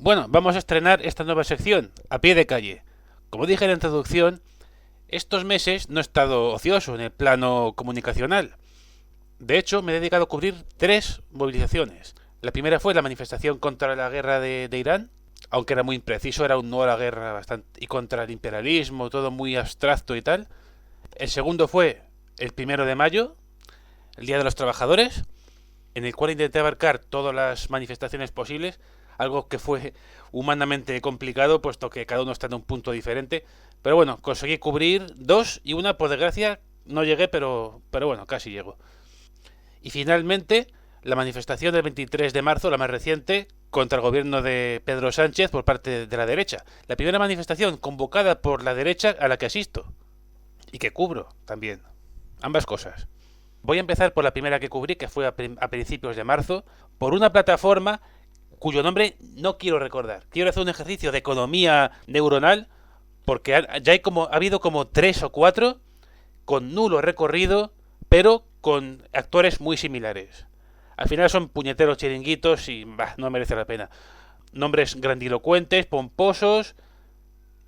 Bueno, vamos a estrenar esta nueva sección, a pie de calle. Como dije en la introducción, estos meses no he estado ocioso en el plano comunicacional. De hecho, me he dedicado a cubrir tres movilizaciones. La primera fue la manifestación contra la guerra de Irán, aunque era muy impreciso, era un no a la guerra bastante, y contra el imperialismo, todo muy abstracto y tal. El segundo fue el 1 de mayo, el Día de los Trabajadores, en el cual intenté abarcar todas las manifestaciones posibles, algo que fue humanamente complicado, puesto que cada uno está en un punto diferente. Pero bueno, conseguí cubrir dos y una, por desgracia, no llegué, pero bueno, casi llego. Y finalmente, la manifestación del 23 de marzo, la más reciente, contra el gobierno de Pedro Sánchez por parte de la derecha. La primera manifestación convocada por la derecha a la que asisto. Y que cubro también. Ambas cosas. Voy a empezar por la primera que cubrí, que fue a principios de marzo, por una plataforma cuyo nombre no quiero recordar. Quiero hacer un ejercicio de economía neuronal, porque ha habido como tres o cuatro con nulo recorrido, pero con actores muy similares. Al final son puñeteros chiringuitos y no merece la pena. Nombres grandilocuentes, pomposos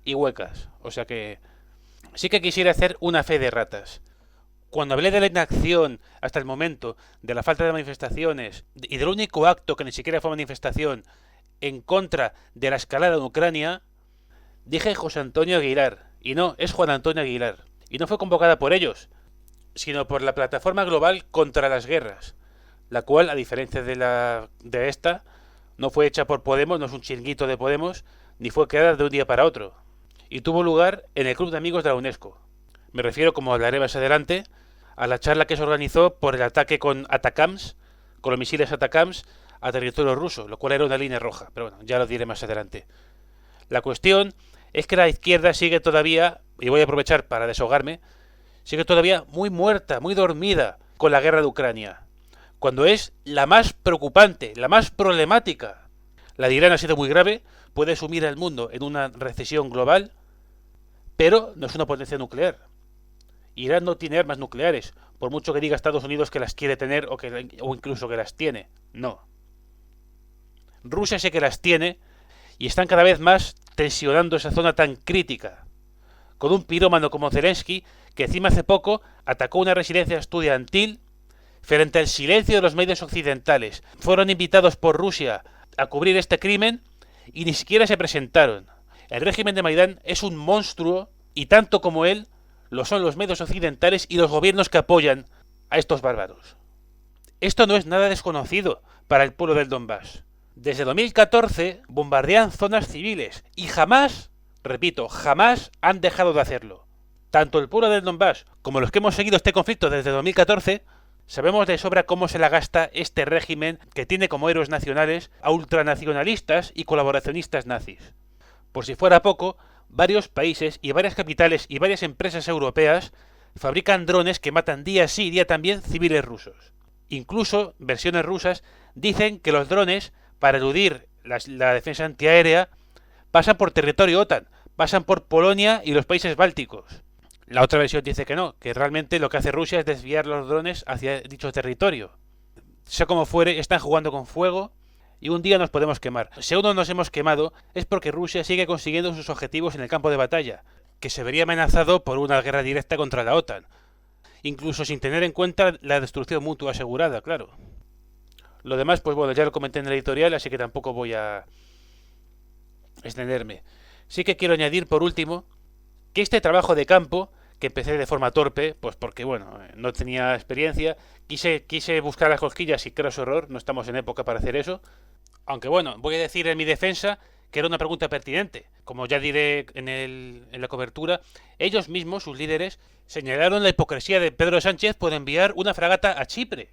y huecas. O sea que sí que quisiera hacer una fe de ratas. Cuando hablé de la inacción hasta el momento, de la falta de manifestaciones y del único acto que ni siquiera fue manifestación en contra de la escalada en Ucrania, dije José Antonio Aguilar. Y no, es Juan Antonio Aguilar. Y no fue convocada por ellos, sino por la Plataforma Global contra las Guerras, la cual, a diferencia de esta, no fue hecha por Podemos, no es un chiringuito de Podemos, ni fue creada de un día para otro. Y tuvo lugar en el Club de Amigos de la UNESCO. Me refiero, como hablaré más adelante, a la charla que se organizó por el ataque con Atacams, con los misiles Atacams, a territorio ruso, lo cual era una línea roja. Pero bueno, ya lo diré más adelante. La cuestión es que la izquierda sigue todavía, y voy a aprovechar para desahogarme, sigue todavía muy muerta, muy dormida con la guerra de Ucrania, cuando es la más preocupante, la más problemática. La de Irán ha sido muy grave, puede sumir al mundo en una recesión global, pero no es una potencia nuclear. Irán no tiene armas nucleares, por mucho que diga Estados Unidos que las quiere tener o incluso que las tiene. No. Rusia sí que las tiene y están cada vez más tensionando esa zona tan crítica. Con un pirómano como Zelensky, que encima hace poco atacó una residencia estudiantil frente al silencio de los medios occidentales. Fueron invitados por Rusia a cubrir este crimen y ni siquiera se presentaron. El régimen de Maidán es un monstruo y tanto como él lo son los medios occidentales y los gobiernos que apoyan a estos bárbaros. Esto no es nada desconocido para el pueblo del Donbass. Desde 2014 bombardean zonas civiles y jamás, repito, jamás han dejado de hacerlo. Tanto el pueblo del Donbass como los que hemos seguido este conflicto desde 2014 sabemos de sobra cómo se la gasta este régimen que tiene como héroes nacionales a ultranacionalistas y colaboracionistas nazis. Por si fuera poco, varios países y varias capitales y varias empresas europeas fabrican drones que matan día sí y día también civiles rusos. Incluso versiones rusas dicen que los drones, para eludir la defensa antiaérea, pasan por territorio OTAN, pasan por Polonia y los países bálticos. La otra versión dice que no, que realmente lo que hace Rusia es desviar los drones hacia dicho territorio. Sea como fuere, están jugando con fuego y un día nos podemos quemar. Si aún no nos hemos quemado, es porque Rusia sigue consiguiendo sus objetivos en el campo de batalla, que se vería amenazado por una guerra directa contra la OTAN, incluso sin tener en cuenta la destrucción mutua asegurada, claro. Lo demás, pues bueno, ya lo comenté en el editorial, así que tampoco voy a extenderme. Sí que quiero añadir, por último, que este trabajo de campo, que empecé de forma torpe, pues porque, bueno, no tenía experiencia, quise buscar las cosquillas y creo su error, no estamos en época para hacer eso. Aunque bueno, voy a decir en mi defensa que era una pregunta pertinente. Como ya diré en la cobertura, ellos mismos, sus líderes, señalaron la hipocresía de Pedro Sánchez por enviar una fragata a Chipre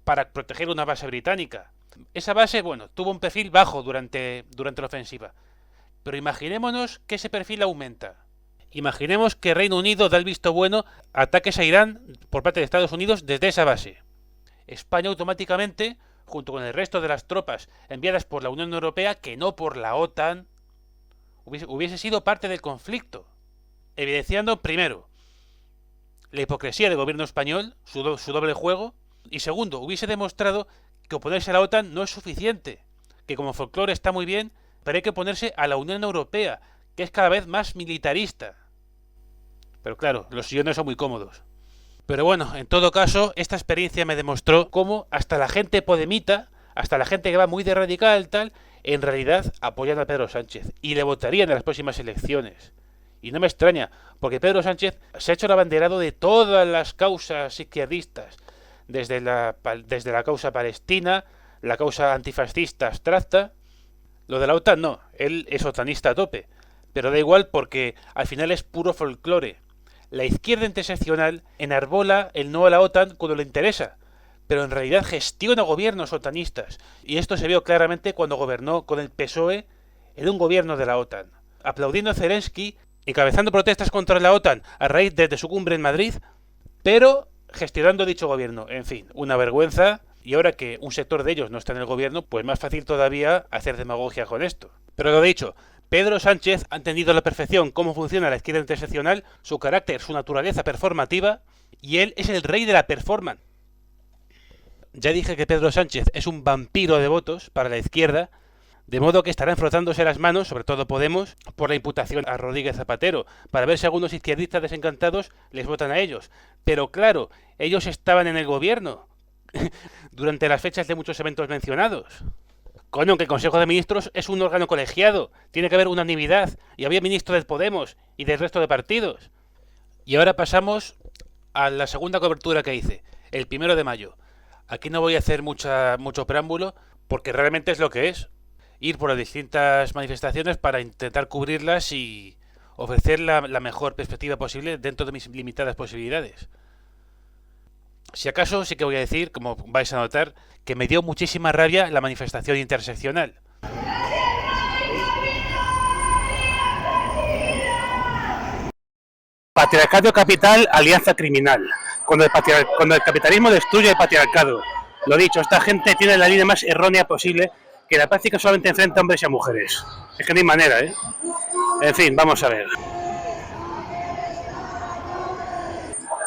para proteger una base británica. Esa base, bueno, tuvo un perfil bajo durante la ofensiva. Pero imaginémonos que ese perfil aumenta. Imaginemos que Reino Unido da el visto bueno a ataques a Irán por parte de Estados Unidos desde esa base. España automáticamente, junto con el resto de las tropas enviadas por la Unión Europea, que no por la OTAN, hubiese sido parte del conflicto, evidenciando, primero, la hipocresía del gobierno español, su doble juego, y segundo, hubiese demostrado que oponerse a la OTAN no es suficiente, que como folclore está muy bien, pero hay que oponerse a la Unión Europea, que es cada vez más militarista. Pero claro, los sillones son muy cómodos. Pero bueno, en todo caso, esta experiencia me demostró cómo hasta la gente podemita, hasta la gente que va muy de radical tal, en realidad apoyan a Pedro Sánchez y le votarían en las próximas elecciones. Y no me extraña, porque Pedro Sánchez se ha hecho el abanderado de todas las causas izquierdistas, desde la causa palestina, la causa antifascista abstracta. Lo de la OTAN no, él es otanista a tope, pero da igual porque al final es puro folclore. La izquierda interseccional enarbola el no a la OTAN cuando le interesa, pero en realidad gestiona gobiernos otanistas, y esto se vio claramente cuando gobernó con el PSOE en un gobierno de la OTAN, aplaudiendo a Zelensky, encabezando protestas contra la OTAN a raíz de su cumbre en Madrid, pero gestionando dicho gobierno. En fin, una vergüenza, y ahora que un sector de ellos no está en el gobierno, pues más fácil todavía hacer demagogia con esto. Pero lo dicho, Pedro Sánchez ha entendido a la perfección cómo funciona la izquierda interseccional, su carácter, su naturaleza performativa, y él es el rey de la performance. Ya dije que Pedro Sánchez es un vampiro de votos para la izquierda, de modo que estarán frotándose las manos, sobre todo Podemos, por la imputación a Rodríguez Zapatero, para ver si algunos izquierdistas desencantados les votan a ellos. Pero claro, ellos estaban en el gobierno durante las fechas de muchos eventos mencionados. Coño, que el Consejo de Ministros es un órgano colegiado, tiene que haber unanimidad, y había ministros del Podemos y del resto de partidos. Y ahora pasamos a la segunda cobertura que hice, el 1 de mayo. Aquí no voy a hacer mucho preámbulo, porque realmente es lo que es. Ir por las distintas manifestaciones para intentar cubrirlas y ofrecer la mejor perspectiva posible dentro de mis limitadas posibilidades. Si acaso sí que voy a decir, como vais a notar, que me dio muchísima rabia la manifestación interseccional. Patriarcado capital, alianza criminal. Cuando el capitalismo destruye el patriarcado. Lo dicho, esta gente tiene la línea más errónea posible, que en la práctica solamente enfrenta a hombres y a mujeres. Es que no hay manera, ¿eh? En fin, vamos a ver.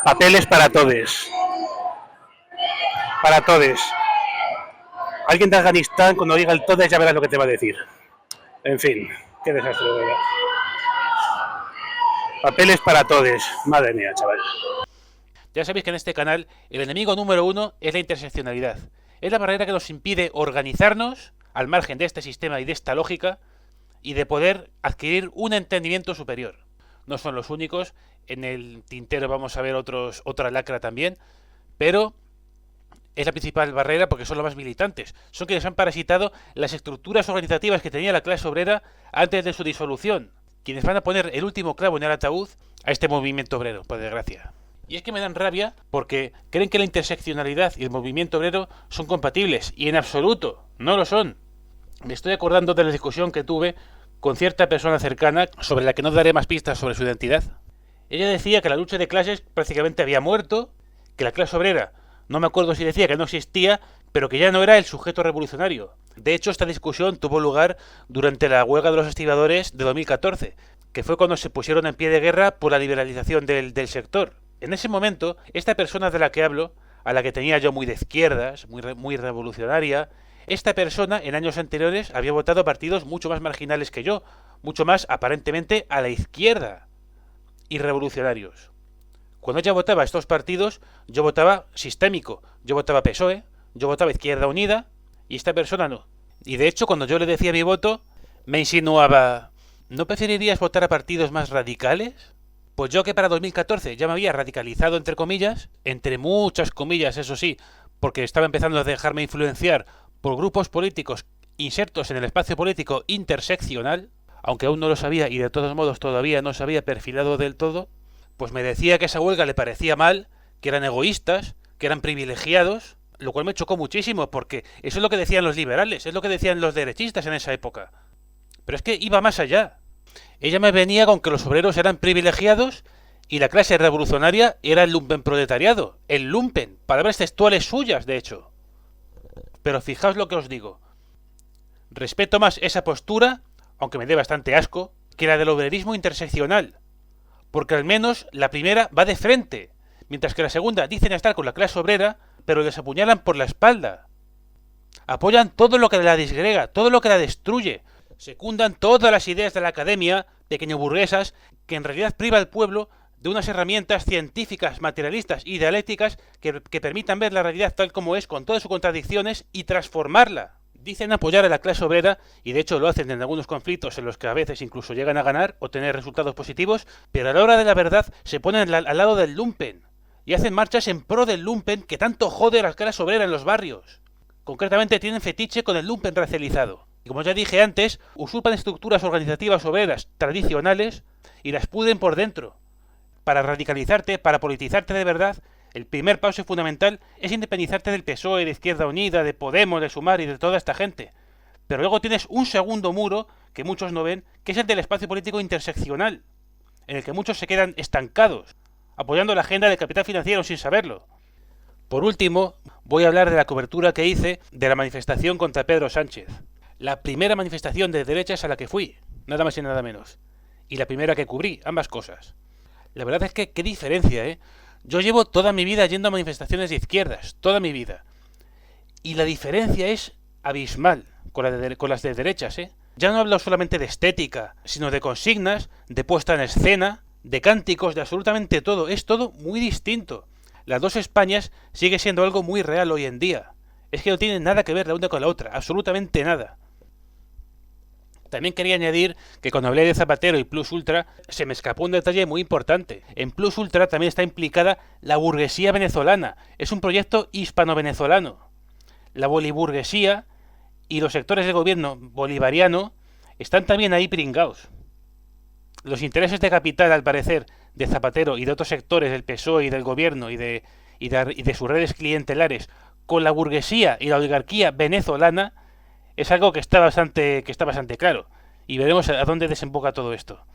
Papeles para todes. Para todes. Alguien de Afganistán, cuando diga el todes, ya verás lo que te va a decir. En fin, qué desastre, de verdad. Papeles para todes. Madre mía, chaval. Ya sabéis que en este canal el enemigo número 1 es la interseccionalidad. Es la barrera que nos impide organizarnos al margen de este sistema y de esta lógica y de poder adquirir un entendimiento superior. No son los únicos, en el tintero vamos a ver otra lacra también, pero es la principal barrera porque son los más militantes. Son quienes han parasitado las estructuras organizativas que tenía la clase obrera antes de su disolución. Quienes van a poner el último clavo en el ataúd a este movimiento obrero, por desgracia. Y es que me dan rabia porque creen que la interseccionalidad y el movimiento obrero son compatibles, y en absoluto, no lo son. Me estoy acordando de la discusión que tuve con cierta persona cercana, sobre la que no daré más pistas sobre su identidad. Ella decía que la lucha de clases prácticamente había muerto, que la clase obrera, no me acuerdo si decía que no existía, pero que ya no era el sujeto revolucionario. De hecho, esta discusión tuvo lugar durante la huelga de los estibadores de 2014, que fue cuando se pusieron en pie de guerra por la liberalización del sector. En ese momento, esta persona de la que hablo, a la que tenía yo muy de izquierdas, muy revolucionaria, esta persona en años anteriores había votado a partidos mucho más marginales que yo, mucho más aparentemente a la izquierda y revolucionarios. Cuando ella votaba a estos partidos, yo votaba sistémico, yo votaba PSOE, yo votaba Izquierda Unida, y esta persona no. Y de hecho, cuando yo le decía mi voto, me insinuaba, ¿no preferirías votar a partidos más radicales? Pues yo, que para 2014 ya me había radicalizado, entre muchas comillas, eso sí, porque estaba empezando a dejarme influenciar por grupos políticos insertos en el espacio político interseccional, aunque aún no lo sabía y de todos modos todavía no se había perfilado del todo, pues me decía que esa huelga le parecía mal, que eran egoístas, que eran privilegiados, lo cual me chocó muchísimo, porque eso es lo que decían los liberales, es lo que decían los derechistas en esa época. Pero es que iba más allá. Ella me venía con que los obreros eran privilegiados y la clase revolucionaria era el lumpenproletariado. El lumpen, palabras textuales suyas, de hecho. Pero fijaos lo que os digo. Respeto más esa postura, aunque me dé bastante asco, que la del obrerismo interseccional. Porque al menos la primera va de frente, mientras que la segunda dicen estar con la clase obrera, pero les apuñalan por la espalda. Apoyan todo lo que la disgrega, todo lo que la destruye. Secundan todas las ideas de la academia, pequeño burguesas, que en realidad priva al pueblo de unas herramientas científicas, materialistas y dialécticas que permitan ver la realidad tal como es, con todas sus contradicciones, y transformarla. Dicen apoyar a la clase obrera, y de hecho lo hacen en algunos conflictos en los que a veces incluso llegan a ganar o tener resultados positivos, pero a la hora de la verdad se ponen al lado del lumpen, y hacen marchas en pro del lumpen que tanto jode a la clase obrera en los barrios. Concretamente tienen fetiche con el lumpen racializado. Y como ya dije antes, usurpan estructuras organizativas obreras tradicionales y las pudren por dentro. Para radicalizarte, para politizarte de verdad, el primer paso fundamental es independizarte del PSOE, de Izquierda Unida, de Podemos, de Sumar y de toda esta gente. Pero luego tienes un segundo muro, que muchos no ven, que es el del espacio político interseccional, en el que muchos se quedan estancados, apoyando la agenda del capital financiero sin saberlo. Por último, voy a hablar de la cobertura que hice de la manifestación contra Pedro Sánchez. La primera manifestación de derechas a la que fui, nada más y nada menos. Y la primera que cubrí, ambas cosas. La verdad es que qué diferencia, ¿eh? Yo llevo toda mi vida yendo a manifestaciones de izquierdas, toda mi vida. Y la diferencia es abismal con las de derechas, ¿eh? Ya no hablo solamente de estética, sino de consignas, de puesta en escena, de cánticos, de absolutamente todo. Es todo muy distinto. Las dos Españas sigue siendo algo muy real hoy en día. Es que no tienen nada que ver la una con la otra, absolutamente nada. También quería añadir que cuando hablé de Zapatero y Plus Ultra, se me escapó un detalle muy importante. En Plus Ultra también está implicada la burguesía venezolana. Es un proyecto hispano-venezolano. La boliburguesía y los sectores del gobierno bolivariano están también ahí pringaos. Los intereses de capital, al parecer, de Zapatero y de otros sectores del PSOE y del gobierno y de sus redes clientelares con la burguesía y la oligarquía venezolana es algo que está bastante claro. Y veremos a dónde desemboca todo esto.